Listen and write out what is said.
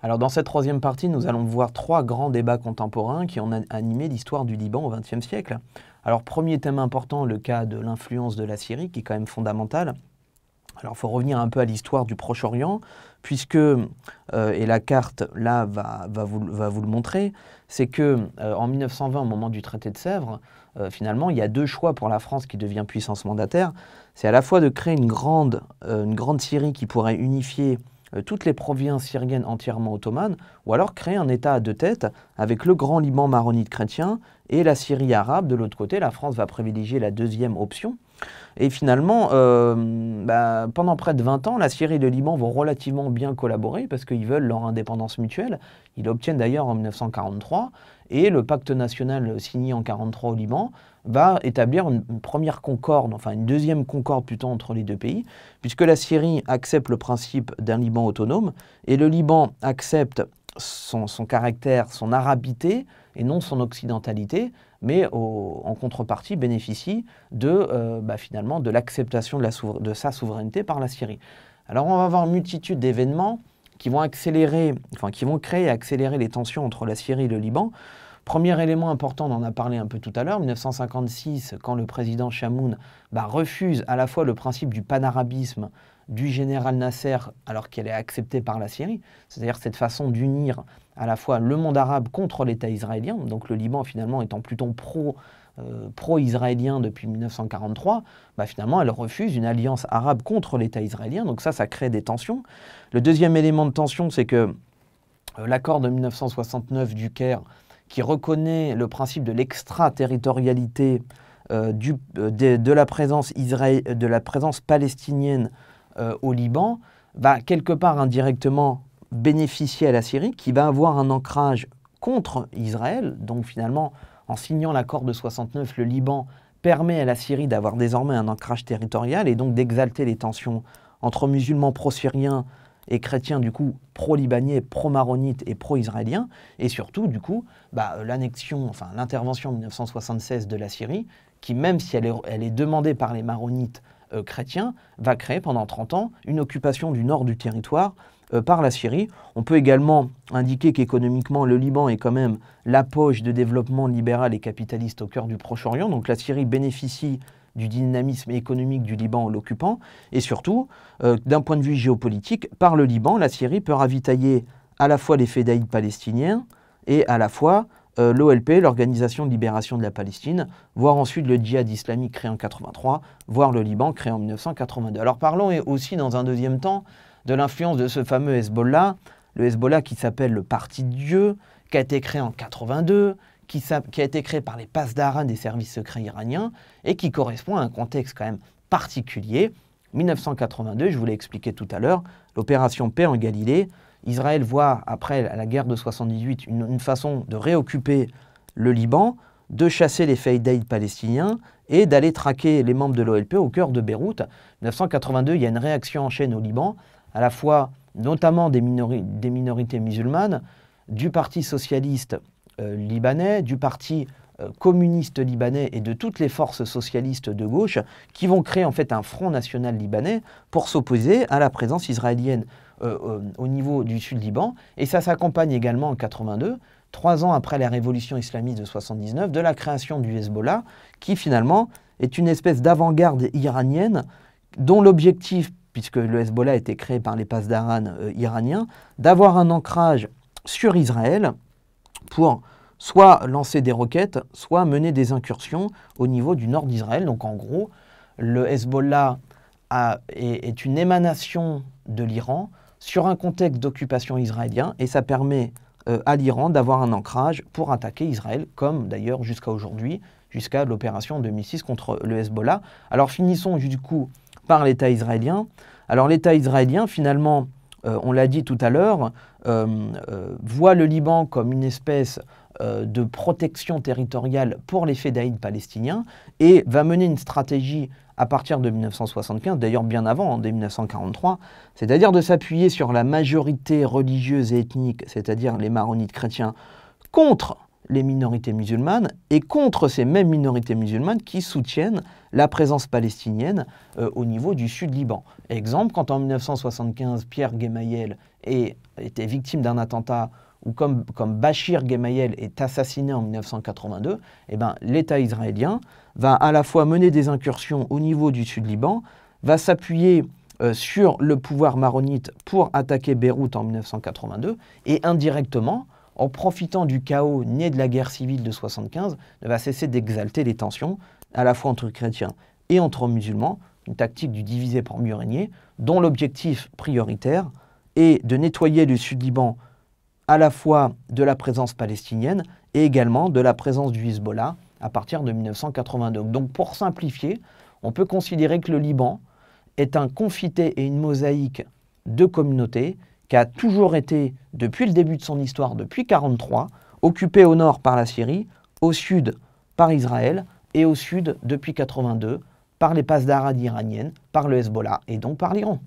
Alors dans cette troisième partie, nous allons voir trois grands débats contemporains qui ont animé l'histoire du Liban au XXe siècle. Alors premier thème important, le cas de l'influence de la Syrie, qui est quand même fondamental. Alors il faut revenir un peu à l'histoire du Proche-Orient, puisque, et la carte là va vous le montrer, c'est que en 1920, au moment du traité de Sèvres, finalement il y a deux choix pour la France qui devient puissance mandataire. C'est à la fois de créer une grande Syrie qui pourrait unifier toutes les provinces syriennes entièrement ottomanes, ou alors créer un État à deux têtes avec le grand Liban maronite chrétien et la Syrie arabe. De l'autre côté, la France va privilégier la deuxième option. Et finalement, pendant près de 20 ans, la Syrie et le Liban vont relativement bien collaborer parce qu'ils veulent leur indépendance mutuelle. Ils l'obtiennent d'ailleurs en 1943 et le pacte national signé en 1943 au Liban va établir une première concorde, enfin une deuxième concorde plutôt entre les deux pays, puisque la Syrie accepte le principe d'un Liban autonome et le Liban accepte son caractère, son arabité et non son occidentalité, mais en contrepartie bénéficie finalement de l'acceptation de sa souveraineté par la Syrie. Alors on va avoir une multitude d'événements qui vont créer et accélérer les tensions entre la Syrie et le Liban. Premier élément important, on en a parlé un peu tout à l'heure, 1956, quand le président Chamoun refuse à la fois le principe du panarabisme du général Nasser, alors qu'elle est acceptée par la Syrie, c'est-à-dire cette façon d'unir à la fois le monde arabe contre l'État israélien, donc le Liban finalement étant plutôt pro-israélien depuis 1943, finalement elle refuse une alliance arabe contre l'État israélien, donc ça crée des tensions. Le deuxième élément de tension, c'est que l'accord de 1969 du Caire, qui reconnaît le principe de l'extraterritorialité de la présence palestinienne au Liban, va quelque part indirectement bénéficier à la Syrie, qui va avoir un ancrage contre Israël. Donc finalement, en signant l'accord de 69, le Liban permet à la Syrie d'avoir désormais un ancrage territorial et donc d'exalter les tensions entre musulmans pro-syriens et chrétiens, du coup, pro-libanais, pro-maronites et pro-israéliens, et surtout, du coup, l'intervention en 1976 de la Syrie, qui, même si elle est demandée par les maronites chrétiens, va créer pendant 30 ans une occupation du nord du territoire par la Syrie. On peut également indiquer qu'économiquement, le Liban est quand même l'apogée de développement libéral et capitaliste au cœur du Proche-Orient, donc la Syrie bénéficie du dynamisme économique du Liban en l'occupant, et surtout, d'un point de vue géopolitique, par le Liban, la Syrie peut ravitailler à la fois les fédéides palestiniens et à la fois l'OLP, l'Organisation de libération de la Palestine, voire ensuite le djihad islamique créé en 1983, voire le Liban créé en 1982. Alors parlons aussi dans un deuxième temps de l'influence de ce fameux Hezbollah, le Hezbollah qui s'appelle le Parti de Dieu, qui a été créé en 1982, qui a été créé par les Pasdaran des services secrets iraniens et qui correspond à un contexte quand même particulier. 1982, je vous l'ai expliqué tout à l'heure, l'opération Paix en Galilée. Israël voit, après la guerre de 78, une façon de réoccuper le Liban, de chasser les fédéides palestiniens et d'aller traquer les membres de l'OLP au cœur de Beyrouth. 1982, il y a une réaction en chaîne au Liban, à la fois notamment des minorités musulmanes, du Parti socialiste libanais, du Parti communiste libanais et de toutes les forces socialistes de gauche qui vont créer en fait un front national libanais pour s'opposer à la présence israélienne au niveau du sud-Liban. Et ça s'accompagne également en 1982, 3 ans après la révolution islamiste de 1979, de la création du Hezbollah, qui finalement est une espèce d'avant-garde iranienne dont l'objectif, puisque le Hezbollah a été créé par les Pasdaran iraniens, d'avoir un ancrage sur Israël pour soit lancer des roquettes, soit mener des incursions au niveau du nord d'Israël. Donc en gros, le Hezbollah est une émanation de l'Iran sur un contexte d'occupation israélien, et ça permet à l'Iran d'avoir un ancrage pour attaquer Israël, comme d'ailleurs jusqu'à aujourd'hui, jusqu'à l'opération 2006 contre le Hezbollah. Alors finissons du coup par l'État israélien. Alors l'État israélien, finalement, on l'a dit tout à l'heure, voit le Liban comme une espèce de protection territoriale pour les fédéides palestiniens et va mener une stratégie à partir de 1975, d'ailleurs bien avant, dès 1943, c'est-à-dire de s'appuyer sur la majorité religieuse et ethnique, c'est-à-dire les maronites chrétiens, contre les minorités musulmanes et contre ces mêmes minorités musulmanes qui soutiennent la présence palestinienne au niveau du sud Liban. Exemple, quand en 1975, Pierre Gemayel était victime d'un attentat, ou comme Bachir Gemayel est assassiné en 1982, eh ben, l'État israélien va à la fois mener des incursions au niveau du Sud-Liban, va s'appuyer sur le pouvoir maronite pour attaquer Beyrouth en 1982, et indirectement, en profitant du chaos né de la guerre civile de 1975, ne va cesser d'exalter les tensions, à la fois entre chrétiens et entre musulmans, une tactique du diviser pour mieux régner, dont l'objectif prioritaire est de nettoyer le Sud-Liban à la fois de la présence palestinienne et également de la présence du Hezbollah à partir de 1982. Donc pour simplifier, on peut considérer que le Liban est un confité et une mosaïque de communautés qui a toujours été, depuis le début de son histoire, depuis 1943, occupé au nord par la Syrie, au sud par Israël et au sud, depuis 1982, par les passes d'Arad iraniennes, par le Hezbollah et donc par l'Iran.